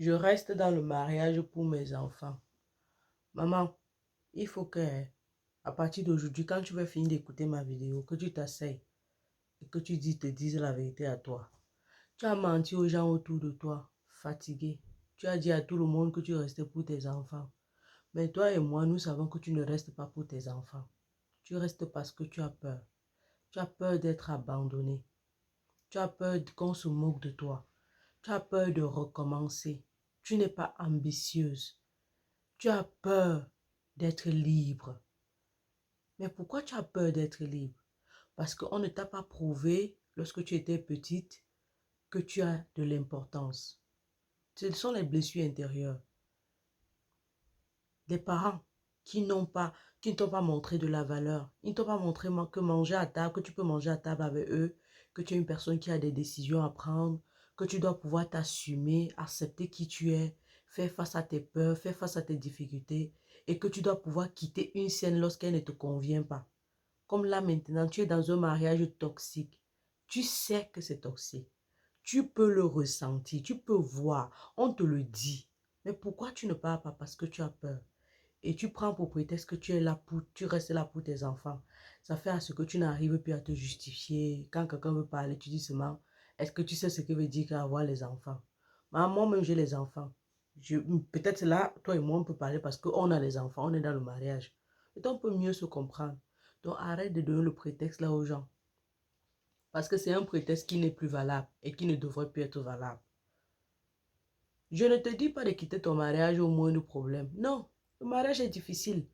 Je reste dans le mariage pour mes enfants. Maman, il faut que, à partir d'aujourd'hui, quand tu vas finir d'écouter ma vidéo, que tu t'asseyes et que te dises la vérité à toi. Tu as menti aux gens autour de toi, fatigué. Tu as dit à tout le monde que tu restais pour tes enfants. Mais toi et moi, nous savons que tu ne restes pas pour tes enfants. Tu restes parce que tu as peur. Tu as peur d'être abandonné. Tu as peur qu'on se moque de toi. Tu as peur de recommencer. Tu n'es pas ambitieuse. Tu as peur d'être libre. Mais pourquoi tu as peur d'être libre? Parce qu'on ne t'a pas prouvé, lorsque tu étais petite, que tu as de l'importance. Ce sont les blessures intérieures. Des parents qui ne t'ont pas montré de la valeur. Ils ne t'ont pas montré que manger à table, que tu peux manger à table avec eux, que tu es une personne qui a des décisions à prendre, que tu dois pouvoir t'assumer, accepter qui tu es, faire face à tes peurs, faire face à tes difficultés, et que tu dois pouvoir quitter une scène lorsqu'elle ne te convient pas. Comme là maintenant, tu es dans un mariage toxique. Tu sais que c'est toxique. Tu peux le ressentir, tu peux voir, on te le dit. Mais pourquoi tu ne parles pas? Parce que tu as peur. Et tu prends pour prétexte que tu restes là pour tes enfants. Ça fait à ce que tu n'arrives plus à te justifier. Quand quelqu'un veut parler, tu dis seulement, est-ce que tu sais ce que veut dire avoir les enfants? Moi-même, j'ai les enfants. Peut-être là, toi et moi, on peut parler parce qu'on a les enfants, on est dans le mariage. Et on peut mieux se comprendre. Donc, arrête de donner le prétexte là aux gens. Parce que c'est un prétexte qui n'est plus valable et qui ne devrait plus être valable. Je ne te dis pas de quitter ton mariage au moindre problème. Non, le mariage est difficile.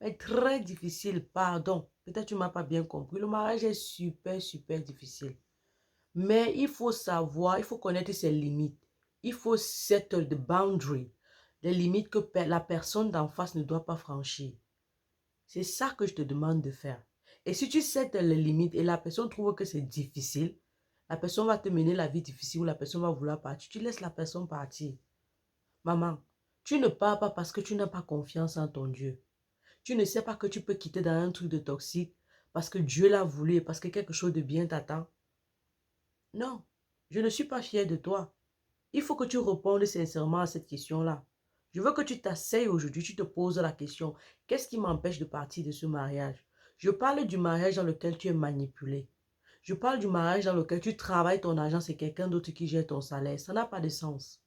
Mais très difficile, pardon. Peut-être tu ne m'as pas bien compris. Le mariage est super, super difficile. Mais il faut savoir, il faut connaître ses limites. Il faut settle the boundary. Les limites que la personne d'en face ne doit pas franchir. C'est ça que je te demande de faire. Et si tu sais les limites et la personne trouve que c'est difficile, la personne va te mener la vie difficile ou la personne va vouloir partir, tu laisses la personne partir. Maman, tu ne pars pas parce que tu n'as pas confiance en ton Dieu. Tu ne sais pas que tu peux quitter dans un truc de toxique parce que Dieu l'a voulu et parce que quelque chose de bien t'attend. Non, je ne suis pas fière de toi. Il faut que tu répondes sincèrement à cette question-là. Je veux que tu t'asseyes aujourd'hui, tu te poses la question, qu'est-ce qui m'empêche de partir de ce mariage? Je parle du mariage dans lequel tu es manipulé. Je parle du mariage dans lequel tu travailles ton argent, c'est quelqu'un d'autre qui gère ton salaire. Ça n'a pas de sens.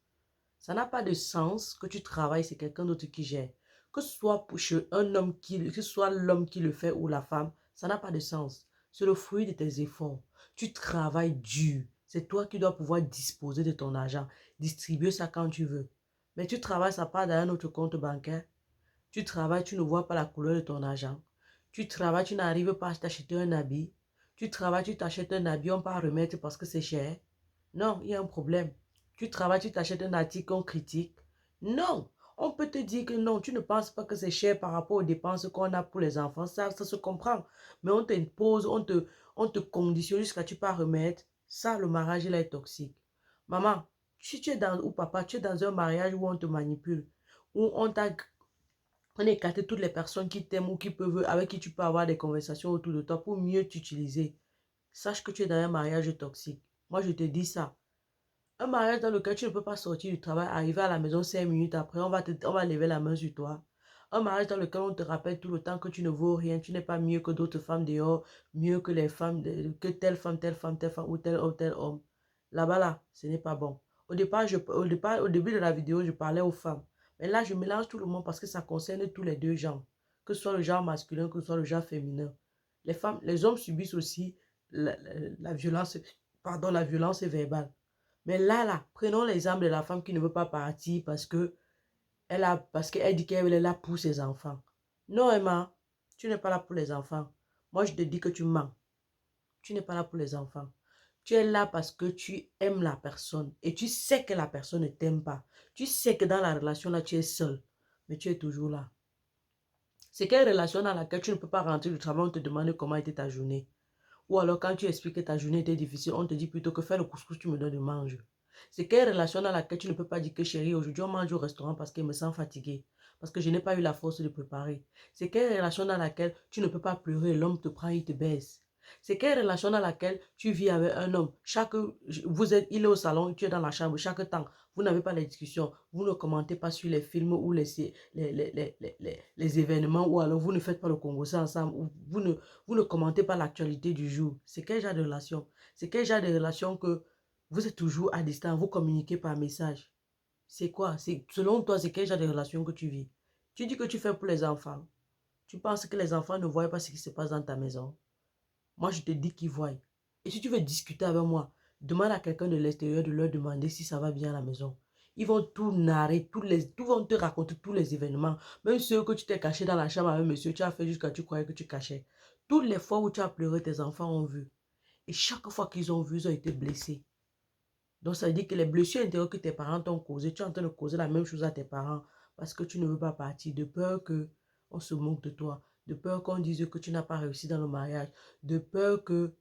Ça n'a pas de sens que tu travailles, c'est quelqu'un d'autre qui gère. Que ce soit chez un homme que ce soit l'homme qui le fait ou la femme, ça n'a pas de sens. C'est le fruit de tes efforts. Tu travailles dur. C'est toi qui dois pouvoir disposer de ton argent, distribuer ça quand tu veux. Mais tu travailles, ça part dans un autre compte bancaire. Tu travailles, tu ne vois pas la couleur de ton argent. Tu travailles, tu n'arrives pas à t'acheter un habit. Tu travailles, tu t'achètes un habit, on peut en remettre parce que c'est cher. Non, il y a un problème. Tu travailles, tu t'achètes un article, on critique. Non, on peut te dire que non, tu ne penses pas que c'est cher par rapport aux dépenses qu'on a pour les enfants. Ça se comprend. Mais on t'impose, on te conditionne jusqu'à ce que tu pas remettre. Ça, le mariage, il est toxique. Maman, si tu es dans, ou papa, tu es dans un mariage où on te manipule, où on écarte toutes les personnes qui t'aiment ou qui peuvent, avec qui tu peux avoir des conversations autour de toi pour mieux t'utiliser. Sache que tu es dans un mariage toxique. Moi, je te dis ça. Un mariage dans lequel tu ne peux pas sortir du travail, arriver à la maison 5 minutes après, on va lever la main sur toi. Un mariage dans lequel on te rappelle tout le temps que tu ne vaux rien, tu n'es pas mieux que d'autres femmes dehors, mieux que les femmes, que telle femme, telle femme, telle femme ou tel homme. Là-bas, là, ce n'est pas bon. Au début de la vidéo, je parlais aux femmes. Mais là, je mélange tout le monde parce que ça concerne tous les deux genres. Que ce soit le genre masculin, que ce soit le genre féminin. Les femmes, les hommes subissent aussi la violence, pardon, la violence verbale. Mais là, prenons l'exemple de la femme qui ne veut pas partir parce qu'elle dit qu'elle est là pour ses enfants. Non, Emma, tu n'es pas là pour les enfants. Moi, je te dis que tu mens. Tu n'es pas là pour les enfants. Tu es là parce que tu aimes la personne et tu sais que la personne ne t'aime pas. Tu sais que dans la relation là, tu es seul, mais tu es toujours là. C'est quelle relation dans laquelle tu ne peux pas rentrer du travail, on te demande comment était ta journée. Ou alors quand tu expliques que ta journée était difficile, on te dit plutôt que fais le couscous, tu me donnes de manger. C'est quelle relation dans laquelle tu ne peux pas dire que chérie, aujourd'hui on mange au restaurant parce qu'elle me sent fatiguée, parce que je n'ai pas eu la force de préparer. C'est quelle relation dans laquelle tu ne peux pas pleurer, l'homme te prend, il te baisse. C'est quelle relation dans laquelle tu vis avec un homme. Il est au salon, tu es dans la chambre. Chaque temps, vous n'avez pas les discussions. Vous ne commentez pas sur les films ou les événements. Ou alors vous ne faites pas le Congo ensemble. Ou vous ne commentez pas l'actualité du jour. C'est quel genre de relation? C'est quel genre de relation que vous êtes toujours à distance. Vous communiquez par message. C'est quoi? Selon toi, c'est quel genre de relation que tu vis? Tu dis que tu fais pour les enfants. Tu penses que les enfants ne voient pas ce qui se passe dans ta maison? Moi, je te dis qu'ils voient. Et si tu veux discuter avec moi, demande à quelqu'un de l'extérieur de leur demander si ça va bien à la maison. Ils vont tout narrer, tout vont te raconter tous les événements. Même ceux que tu t'es caché dans la chambre avec monsieur, tu as fait jusqu'à tu croyais que tu cachais. Toutes les fois où tu as pleuré, tes enfants ont vu. Et chaque fois qu'ils ont vu, ils ont été blessés. Donc, ça veut dire que les blessures intérieures que tes parents t'ont causées, tu es en train de causer la même chose à tes parents parce que tu ne veux pas partir, de peur qu'on se moque de toi, de peur qu'on dise que tu n'as pas réussi dans le mariage, de peur que...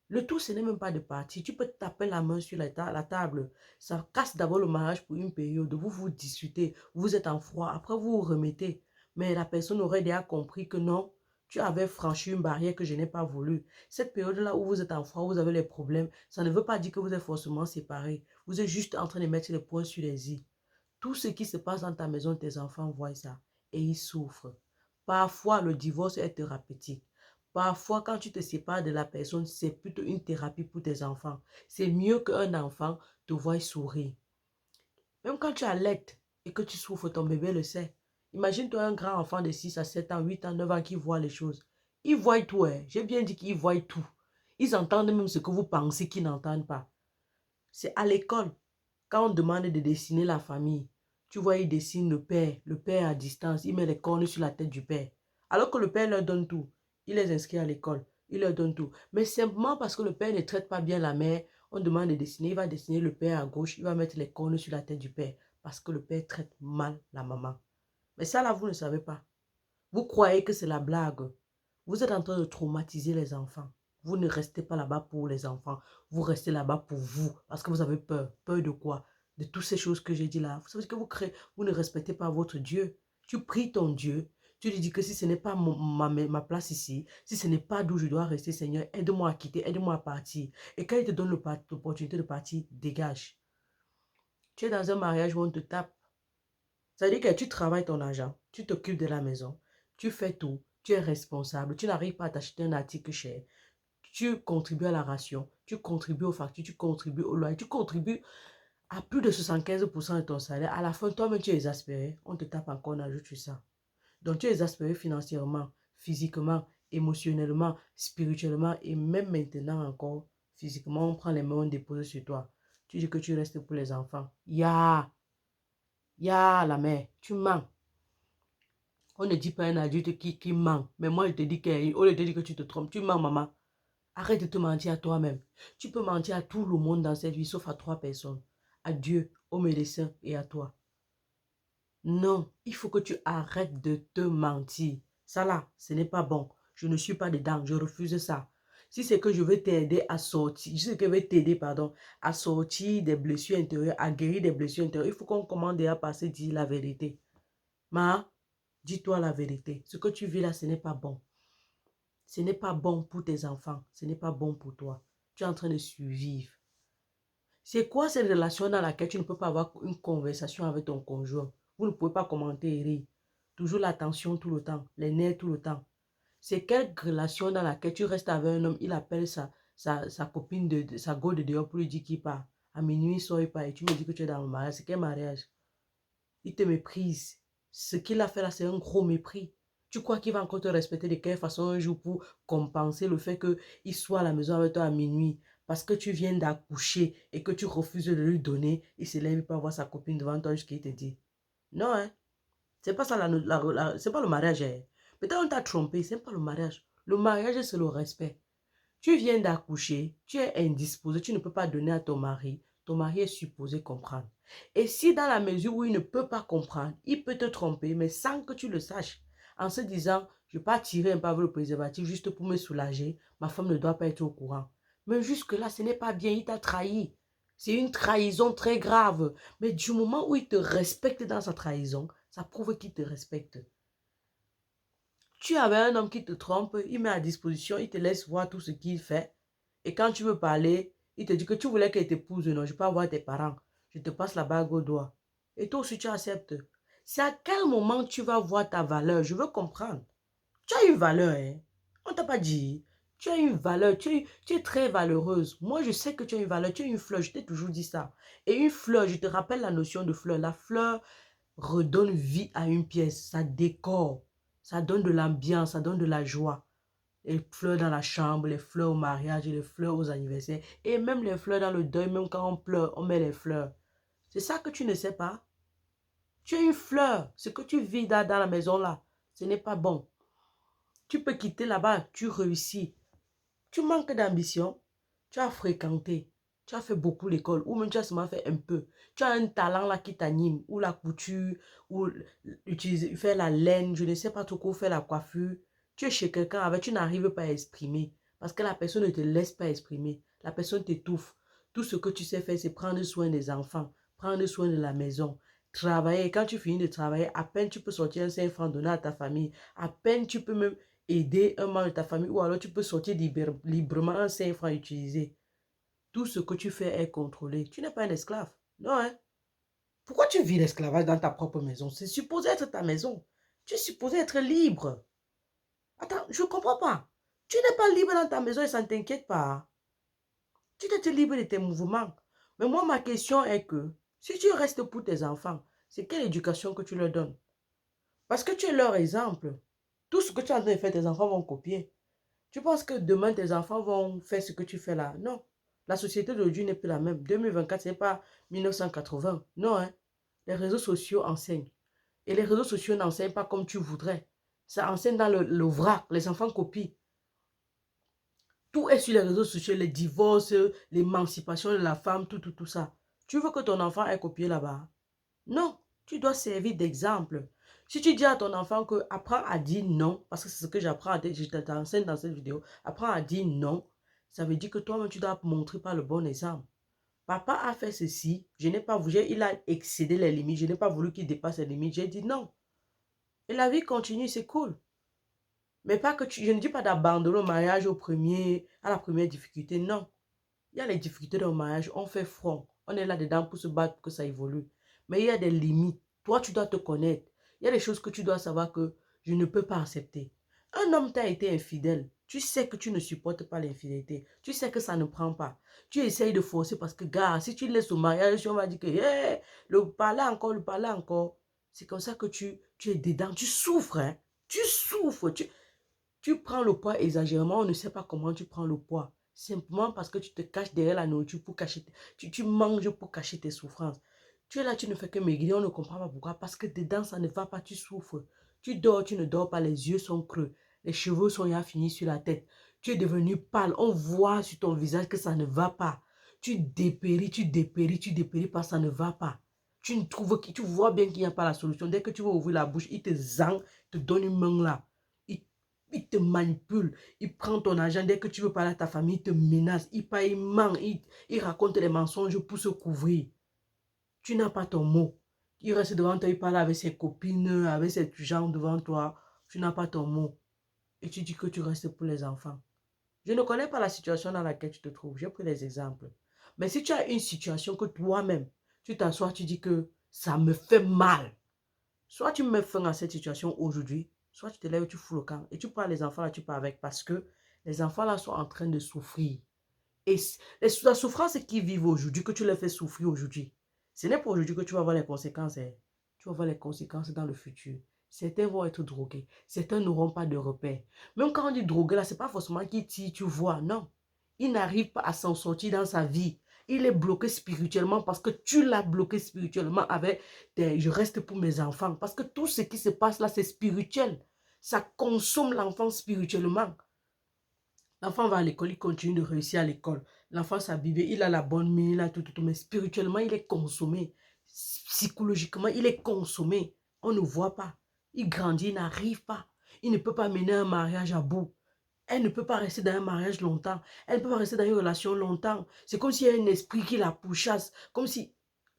Le tout, ce n'est même pas de partir. Tu peux taper la main sur la table. Ça casse d'abord le mariage pour une période. Vous discutez, vous êtes en froid. Après, vous vous remettez. Mais la personne aurait déjà compris que non, tu avais franchi une barrière que je n'ai pas voulu. Cette période-là où vous êtes en froid, vous avez les problèmes, ça ne veut pas dire que vous êtes forcément séparés. Vous êtes juste en train de mettre les points sur les i. Tout ce qui se passe dans ta maison, tes enfants voient ça et ils souffrent. Parfois, le divorce est thérapeutique. Parfois, quand tu te sépares de la personne, c'est plutôt une thérapie pour tes enfants. C'est mieux qu'un enfant te voie sourire. Même quand tu allaites et que tu souffres, ton bébé le sait. Imagine-toi un grand enfant de 6 à 7 ans, 8 ans, 9 ans qui voit les choses. Ils voient tout, hein. J'ai bien dit qu'ils voient tout. Ils entendent même ce que vous pensez qu'ils n'entendent pas. C'est à l'école, quand on demande de dessiner la famille, tu vois, ils dessinent le père à distance, il met les cornes sur la tête du père. Alors que le père leur donne tout. Il les inscrit à l'école, il leur donne tout. Mais simplement parce que le père ne traite pas bien la mère, on demande de dessiner, il va dessiner le père à gauche, il va mettre les cornes sur la tête du père. Parce que le père traite mal la maman. Mais ça là, vous ne savez pas. Vous croyez que c'est la blague. Vous êtes en train de traumatiser les enfants. Vous ne restez pas là-bas pour les enfants. Vous restez là-bas pour vous. Parce que vous avez peur. Peur de quoi? De toutes ces choses que j'ai dit là. Vous savez que vous ne respectez pas votre Dieu. Tu pries ton Dieu. Tu lui dis que si ce n'est pas ma place ici, si ce n'est pas d'où je dois rester, Seigneur, aide-moi à quitter, aide-moi à partir. Et quand il te donne l'opportunité de partir, dégage. Tu es dans un mariage où on te tape. Ça veut dire que tu travailles ton argent, tu t'occupes de la maison, tu fais tout, tu es responsable, tu n'arrives pas à t'acheter un article cher, tu contribues à la ration, tu contribues aux factures, tu contribues au loyer, tu contribues à plus de 75% de ton salaire. À la fin, toi-même, tu es exaspéré. On te tape encore, on ajoute sur ça. Donc, tu es exaspéré financièrement, physiquement, émotionnellement, spirituellement et même maintenant encore, physiquement, on prend les mains, on dépose sur toi. Tu dis que tu restes pour les enfants. La mère, tu mens. On ne dit pas un adulte qui ment. Mais moi, je te dis on te dit que tu te trompes. Tu mens, maman. Arrête de te mentir à toi-même. Tu peux mentir à tout le monde dans cette vie, sauf à 3 personnes. À Dieu, au médecin et à toi. Non, il faut que tu arrêtes de te mentir. Ça là, ce n'est pas bon. Je ne suis pas dedans, je refuse ça. Si c'est que je veux t'aider à sortir, je sais que je vais t'aider, pardon, à sortir des blessures intérieures, à guérir des blessures intérieures, il faut qu'on commande à passer dire la vérité. Ma, dis-toi la vérité. Ce que tu vis là, ce n'est pas bon. Ce n'est pas bon pour tes enfants. Ce n'est pas bon pour toi. Tu es en train de survivre. C'est quoi cette relation dans laquelle tu ne peux pas avoir une conversation avec ton conjoint? Vous ne pouvez pas commenter et rire. Toujours la tension tout le temps. Les nerfs tout le temps. C'est quelle relation dans laquelle tu restes avec un homme, il appelle sa copine, sa go de dehors pour lui dire qu'il part. À minuit, il sort, il part et tu me dis que tu es dans le mariage. C'est quel mariage? Il te méprise. Ce qu'il a fait là, c'est un gros mépris. Tu crois qu'il va encore te respecter de quelle façon un jour pour compenser le fait qu'il soit à la maison avec toi à minuit parce que tu viens d'accoucher et que tu refuses de lui donner, il se lève pas voir sa copine devant toi jusqu'à te dit. Non, hein. C'est pas ça, c'est pas le mariage. Hein. Peut-être on t'a trompé, c'est pas le mariage. Le mariage, c'est le respect. Tu viens d'accoucher, tu es indisposé, tu ne peux pas donner à ton mari est supposé comprendre. Et si dans la mesure où il ne peut pas comprendre, il peut te tromper, mais sans que tu le saches, en se disant, je ne vais pas tirer un peu avec le préservatif juste pour me soulager, ma femme ne doit pas être au courant. Mais jusque-là, ce n'est pas bien, il t'a trahi. C'est une trahison très grave. Mais du moment où il te respecte dans sa trahison, ça prouve qu'il te respecte. Tu avais un homme qui te trompe, il met à disposition, il te laisse voir tout ce qu'il fait. Et quand tu veux parler, il te dit que tu voulais qu'elle t'épouse. Non, je peux avoir tes parents. Je te passe la bague au doigt. Et toi aussi, tu acceptes. C'est à quel moment tu vas voir ta valeur? Je veux comprendre. Tu as une valeur, hein? On ne t'a pas dit. Tu as une valeur, tu es très valeureuse. Moi, je sais que tu as une valeur, tu es une fleur, je t'ai toujours dit ça. Et une fleur, je te rappelle la notion de fleur. La fleur redonne vie à une pièce, ça décore, ça donne de l'ambiance, ça donne de la joie. Les fleurs dans la chambre, les fleurs au mariage, les fleurs aux anniversaires, et même les fleurs dans le deuil, même quand on pleure, on met les fleurs. C'est ça que tu ne sais pas. Tu es une fleur, ce que tu vis dans la maison là, ce n'est pas bon. Tu peux quitter là-bas, tu réussis. Tu manques d'ambition, tu as fréquenté, tu as fait beaucoup l'école, ou même tu as seulement fait un peu. Tu as un talent là qui t'anime, ou la couture, ou utiliser, faire la laine, je ne sais pas trop quoi, faire la coiffure. Tu es chez quelqu'un avec, tu n'arrives pas à exprimer, parce que la personne ne te laisse pas exprimer. La personne t'étouffe. Tout ce que tu sais faire, c'est prendre soin des enfants, prendre soin de la maison, travailler. Quand tu finis de travailler, à peine tu peux sortir un 5 francs donner à ta famille, à peine tu peux même aider un membre de ta famille ou alors tu peux sortir librement un 5 francs utilisé. Tout ce que tu fais est contrôlé. Tu n'es pas un esclave. Non, hein? Pourquoi tu vis l'esclavage dans ta propre maison? C'est supposé être ta maison. Tu es supposé être libre. Attends, je ne comprends pas. Tu n'es pas libre dans ta maison et ça ne t'inquiète pas. Tu dois être libre de tes mouvements. Mais moi, ma question est que si tu restes pour tes enfants, c'est quelle éducation que tu leur donnes? Parce que tu es leur exemple. Tout ce que tu as en train de faire, tes enfants vont copier. Tu penses que demain, tes enfants vont faire ce que tu fais là? Non. La société d'aujourd'hui n'est plus la même. 2024, ce n'est pas 1980. Non, hein. Les réseaux sociaux enseignent. Et les réseaux sociaux n'enseignent pas comme tu voudrais. Ça enseigne dans le vrac. Les enfants copient. Tout est sur les réseaux sociaux, les divorces, l'émancipation de la femme, tout ça. Tu veux que ton enfant ait copié là-bas? Non, tu dois servir d'exemple. Si tu dis à ton enfant que apprends à dire non, parce que c'est ce que j'apprends, je t'enseigne dans cette vidéo, apprends à dire non, ça veut dire que toi-même tu dois montrer par le bon exemple. Papa a fait ceci, je n'ai pas voulu, il a excédé les limites, je n'ai pas voulu qu'il dépasse les limites, j'ai dit non. Et la vie continue, c'est cool. Mais pas que je ne dis pas d'abandonner le mariage à la première difficulté, non. Il y a les difficultés dans le mariage, on fait front. On est là-dedans pour se battre, pour que ça évolue. Mais il y a des limites. Toi, tu dois te connaître. Il y a des choses que tu dois savoir que je ne peux pas accepter. Un homme t'a été infidèle. Tu sais que tu ne supportes pas l'infidélité. Tu sais que ça ne prend pas. Tu essayes de forcer parce que, gars, si tu laisses au mariage, on va dire que, hey, le parler encore, le parler encore. C'est comme ça que tu es dedans. Tu souffres, hein. Tu souffres. Tu prends le poids exagérément, on ne sait pas comment tu prends le poids. Simplement parce que tu te caches derrière la nourriture pour cacher, tu manges pour cacher tes souffrances. Tu es là, tu ne fais que maigrir, on ne comprend pas pourquoi. Parce que dedans, ça ne va pas, tu souffres. Tu dors, tu ne dors pas, les yeux sont creux. Les cheveux sont ya finis sur la tête. Tu es devenu pâle, on voit sur ton visage que ça ne va pas. Tu dépéris, parce que ça ne va pas. Tu vois bien qu'il n'y a pas la solution. Dès que tu vas ouvrir la bouche, il te zang, te donne une main là. Il te manipule, il prend ton argent, dès que tu veux parler à ta famille, il te menace, il ment, il raconte les mensonges pour se couvrir. Tu n'as pas ton mot. Il reste devant toi, il parle avec ses copines, avec ses gens devant toi. Tu n'as pas ton mot. Et tu dis que tu restes pour les enfants. Je ne connais pas la situation dans laquelle tu te trouves. J'ai pris des exemples. Mais si tu as une situation que toi-même, tu t'assois, tu dis que ça me fait mal. Soit tu mets fin à cette situation aujourd'hui, soit tu te lèves, tu fous le camp et tu prends les enfants là, tu pars avec parce que les enfants là sont en train de souffrir. Et la souffrance qu'ils vivent aujourd'hui, que tu les fais souffrir aujourd'hui, ce n'est pas aujourd'hui que tu vas voir les conséquences. Hein. Tu vas voir les conséquences dans le futur. Certains vont être drogués. Certains n'auront pas de repères. Même quand on dit drogué, là, ce n'est pas forcément qu'il tire, tu vois. Non. Il n'arrive pas à s'en sortir dans sa vie. Il est bloqué spirituellement parce que tu l'as bloqué spirituellement avec je reste pour mes enfants. Parce que tout ce qui se passe là, c'est spirituel. Ça consomme l'enfant spirituellement. L'enfant va à l'école, il continue de réussir à l'école. L'enfant s'habille, il a la bonne mine, il a tout, mais spirituellement, il est consommé. Psychologiquement, il est consommé. On ne voit pas. Il grandit, il n'arrive pas. Il ne peut pas mener un mariage à bout. Elle ne peut pas rester dans un mariage longtemps. Elle ne peut pas rester dans une relation longtemps. C'est comme s'il y a un esprit qui la pourchasse. Comme si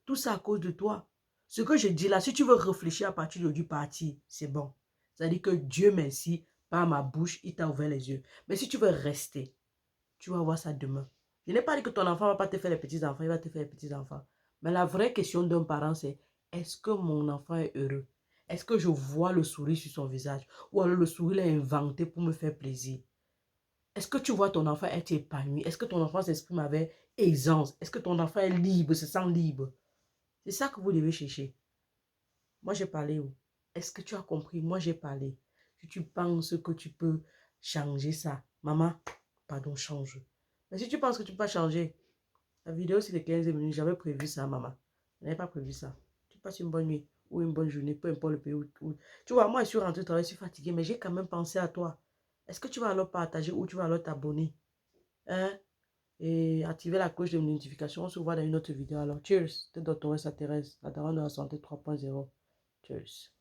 tout ça à cause de toi. Ce que je dis là, si tu veux réfléchir à partir du parti, c'est bon. C'est-à-dire que Dieu merci, par ma bouche, il t'a ouvert les yeux. Mais si tu veux rester, tu vas voir ça demain. Je n'ai pas dit que ton enfant ne va pas te faire les petits-enfants, il va te faire les petits-enfants. Mais la vraie question d'un parent, c'est est-ce que mon enfant est heureux? Est-ce que je vois le sourire sur son visage? Ou alors le sourire est inventé pour me faire plaisir? Est-ce que tu vois ton enfant être épanoui? Est-ce que ton enfant s'exprime avec aisance? Est-ce que ton enfant est libre, se sent libre? C'est ça que vous devez chercher. Moi, j'ai parlé où? Est-ce que tu as compris? Moi, j'ai parlé. Si tu penses que tu peux changer ça, maman, pardon, change. Mais si tu penses que tu peux pas changer, la vidéo, c'est les 15 minutes. J'avais prévu ça, maman. Je n'avais pas prévu ça. Tu passes une bonne nuit ou une bonne journée, peu importe le pays où. Tu vois, moi, je suis rentrée travailler, je suis fatiguée, mais j'ai quand même pensé à toi. Est-ce que tu vas alors partager ou tu vas alors t'abonner? Hein? Et activer la cloche de notification. On se voit dans une autre vidéo. Alors, cheers. T'es docteur, ça Thérèse, la daronne de la santé 3.0. Cheers.